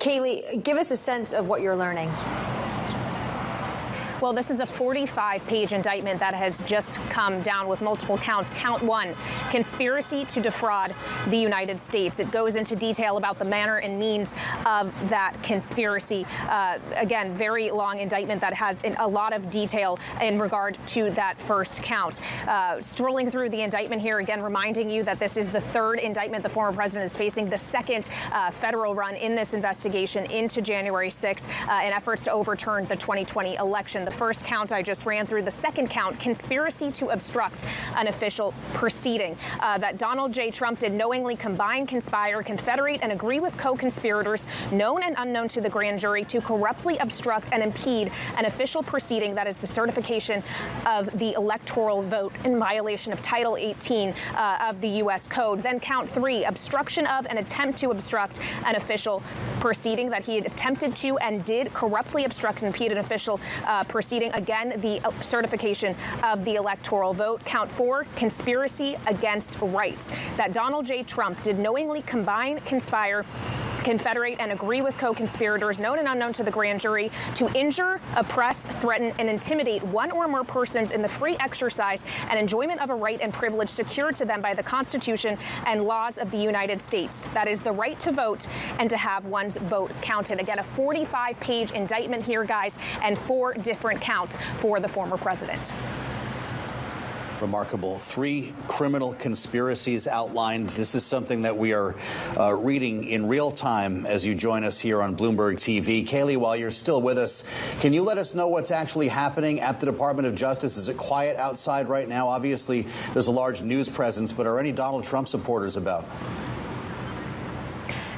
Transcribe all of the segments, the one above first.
Kailey, give us a sense of what you're learning. Well, this is a 45-page indictment that has just come down with multiple counts. Count one, conspiracy to defraud the United States. It goes into detail about the manner and means of that conspiracy. Again, very long indictment that has a lot of detail in regard to that first count. Strolling through the indictment here, again, reminding you that this is the third indictment the former president is facing, the second federal run in this investigation into January 6th in efforts to overturn the 2020 election. The first count I just ran through. The second count, conspiracy to obstruct an official proceeding. That Donald J. Trump did knowingly combine, conspire, confederate, and agree with co-conspirators, known and unknown to the grand jury, to corruptly obstruct and impede an official proceeding that is the certification of the electoral vote in violation of Title 18 of the U.S. Code. Then count three, obstruction of an attempt to obstruct an official proceeding, that he had attempted to and did corruptly obstruct and impede an official proceeding. Again, the certification of the electoral vote. Count four, conspiracy against rights. That Donald J. Trump did knowingly combine, conspire, confederate, and agree with co-conspirators, known and unknown to the grand jury, to injure, oppress, threaten, and intimidate one or more persons in the free exercise and enjoyment of a right and privilege secured to them by the Constitution and laws of the United States. That is the right to vote and to have one's vote counted. Again, a 45-page indictment here, guys, and 4 different counts for the former president. Remarkable. 3 criminal conspiracies outlined. This is something that we are reading in real time as you join us here on Bloomberg TV. Kailey, while you're still with us, can you let us know what's actually happening at the Department of Justice? Is it quiet outside right now? Obviously, there's a large news presence, but are any Donald Trump supporters about?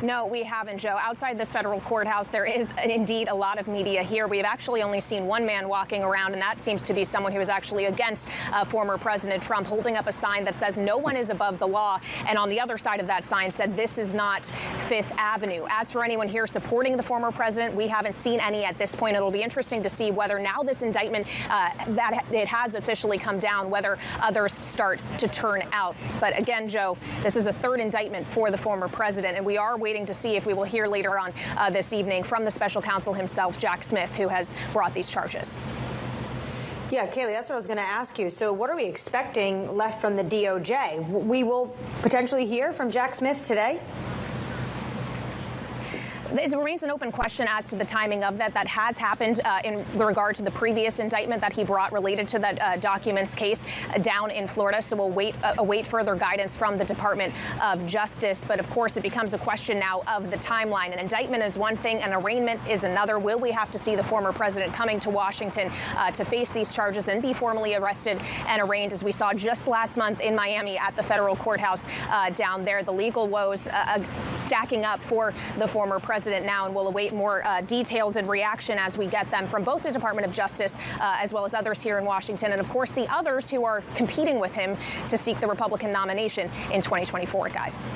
No, we haven't, Joe. Outside this federal courthouse, there is indeed a lot of media here. We've actually only seen one man walking around, and that seems to be someone who is actually against former President Trump, holding up a sign that says no one is above the law. And on the other side of that sign said, this is not Fifth Avenue. As for anyone here supporting the former president, we haven't seen any at this point. It'll be interesting to see whether now this indictment that it has officially come down, whether others start to turn out. But again, Joe, this is a third indictment for the former president, and we are waiting to see if we will hear later on this evening from the special counsel himself, Jack Smith, who has brought these charges. Yeah, Kailey, that's what I was going to ask you. So what are we expecting left from the DOJ? We will potentially hear from Jack Smith today? It remains an open question as to the timing of that. That has happened in regard to the previous indictment that he brought related to that documents case down in Florida. So we'll await further guidance from the Department of Justice. But of course, it becomes a question now of the timeline. An indictment is one thing, an arraignment is another. Will we have to see the former president coming to Washington to face these charges and be formally arrested and arraigned, as we saw just last month in Miami at the federal courthouse down there? The legal woes stacking up for the former president now, and we'll await more details and reaction as we get them from both the Department of Justice as well as others here in Washington, and of course the others who are competing with him to seek the Republican nomination in 2024, guys.